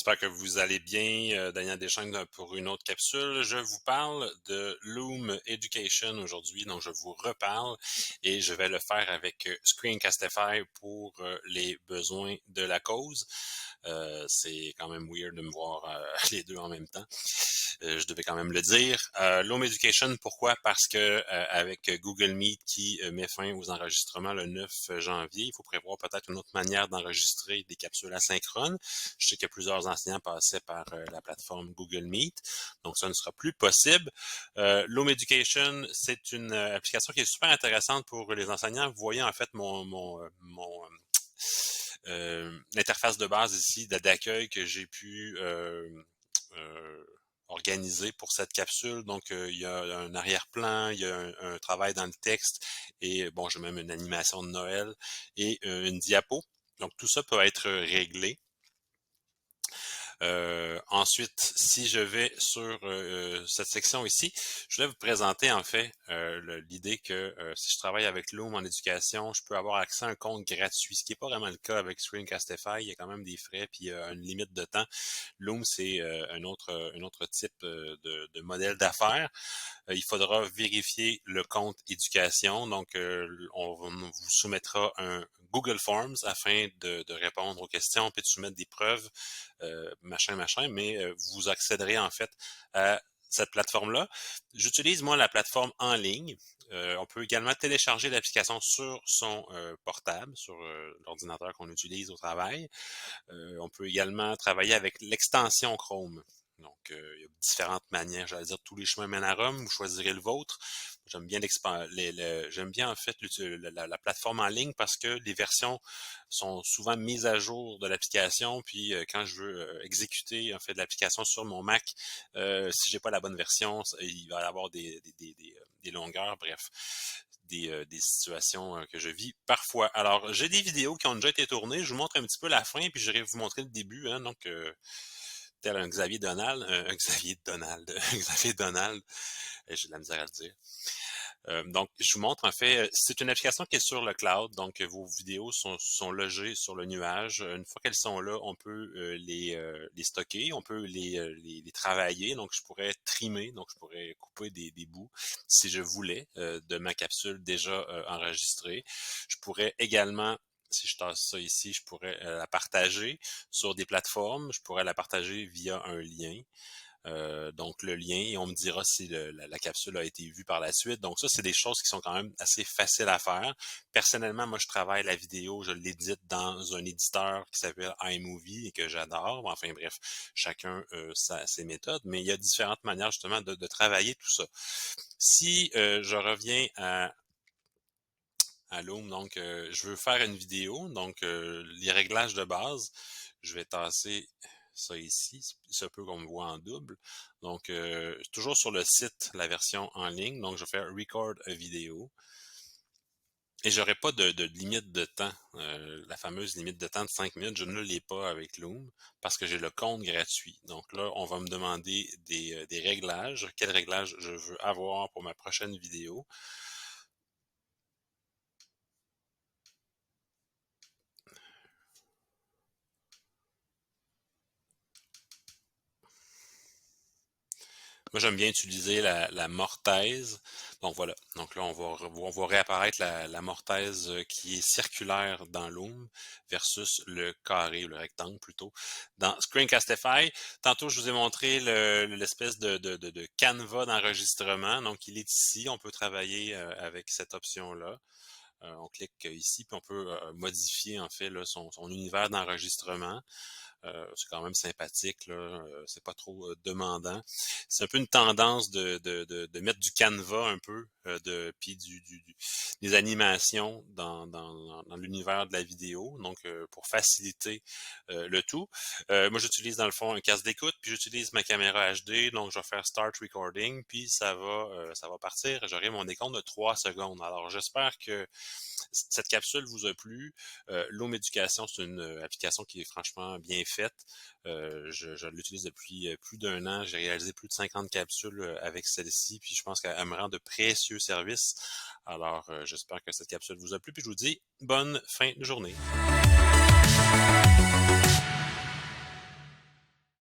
J'espère que vous allez bien. Daniel Deschênes pour une autre capsule. Je vous parle de Loom Education aujourd'hui, donc je vous reparle et je vais le faire avec Screencastify pour les besoins de la cause. C'est quand même weird de me voir les deux en même temps. Je devais quand même le dire. Loom Education, pourquoi? Parce que avec Google Meet qui met fin aux enregistrements le 9 janvier, il faut prévoir peut-être une autre manière d'enregistrer des capsules asynchrones. Je sais que plusieurs enseignants passaient par la plateforme Google Meet, donc ça ne sera plus possible. Loom Education, c'est une application qui est super intéressante pour les enseignants. Vous voyez en fait l'interface de base ici d'accueil que j'ai pu organisé pour cette capsule. Donc, il y a un arrière-plan, il y a un travail dans le texte et bon, j'ai même une animation de Noël et une diapo. Donc, tout ça peut être réglé. Ensuite, si je vais sur cette section ici, je voulais vous présenter en fait l'idée que si je travaille avec Loom en éducation, je peux avoir accès à un compte gratuit, ce qui n'est pas vraiment le cas avec Screencastify. Il y a quand même des frais puis une limite de temps. Loom, c'est un autre type de modèle d'affaires. Il faudra vérifier le compte éducation. Donc, on vous soumettra un Google Forms afin de répondre aux questions puis de soumettre des preuves, machin, mais vous accéderez en fait à cette plateforme-là. J'utilise, moi, la plateforme en ligne. On peut également télécharger l'application sur son portable, sur l'ordinateur qu'on utilise au travail. On peut également travailler avec l'extension Chrome. Donc, il y a différentes manières, j'allais dire, tous les chemins mènent à Rome, vous choisirez le vôtre. J'aime bien j'aime bien en fait la plateforme en ligne parce que les versions sont souvent mises à jour de l'application. Puis quand je veux exécuter en fait de l'application sur mon Mac, si j'ai pas la bonne version, il va y avoir des longueurs, bref. Des situations que je vis parfois. Alors, j'ai des vidéos qui ont déjà été tournées. Je vous montre un petit peu la fin, puis je vais vous montrer le début. Hein, donc, tel un Xavier Donald, un Xavier Donald, un Xavier Donald, j'ai de la misère à le dire. Donc, je vous montre en fait, c'est une application qui est sur le cloud, donc vos vidéos sont logées sur le nuage. Une fois qu'elles sont là, on peut les stocker, on peut les travailler, donc je pourrais trimer, donc je pourrais couper des bouts si je voulais de ma capsule déjà enregistrée. Je pourrais également si je tasse ça ici, je pourrais la partager sur des plateformes, je pourrais la partager via un lien. Donc le lien et on me dira si la capsule a été vue par la suite. Donc ça, c'est des choses qui sont quand même assez faciles à faire. Personnellement, moi, je travaille la vidéo, je l'édite dans un éditeur qui s'appelle iMovie et que j'adore. Enfin bref, chacun ses méthodes, mais il y a différentes manières justement de travailler tout ça. Si je reviens à Loom, donc je veux faire une vidéo, donc les réglages de base, je vais tasser ça ici, c'est un peu qu'on me voit en double. Donc, toujours sur le site, la version en ligne. Donc, je vais faire Record a vidéo. Et j'aurai pas de limite de temps. La fameuse limite de temps de 5 minutes, je ne l'ai pas avec Loom parce que j'ai le compte gratuit. Donc là, on va me demander des réglages. Quels réglages je veux avoir pour ma prochaine vidéo. Moi, j'aime bien utiliser la mortaise. Donc voilà. Donc là, on va réapparaître la mortaise qui est circulaire dans Loom versus le carré ou le rectangle plutôt dans Screencastify. Tantôt, je vous ai montré l'espèce de canevas d'enregistrement. Donc, il est ici. On peut travailler avec cette option-là. On clique ici, puis on peut modifier en fait là, son univers d'enregistrement. C'est quand même sympathique, là. C'est pas trop demandant. C'est un peu une tendance de mettre du canevas un peu, puis des animations dans l'univers de la vidéo, donc pour faciliter le tout. Moi, j'utilise dans le fond un casque d'écoute, puis j'utilise ma caméra HD, donc je vais faire Start Recording, puis ça va partir. J'aurai mon décompte de 3 secondes. Alors, j'espère que cette capsule vous a plu. Loom Education, c'est une application qui est franchement bien faite. Je l'utilise depuis plus d'1 an. J'ai réalisé plus de 50 capsules avec celle-ci, puis je pense qu'elle me rend de précieux services. Alors, j'espère que cette capsule vous a plu, puis je vous dis bonne fin de journée.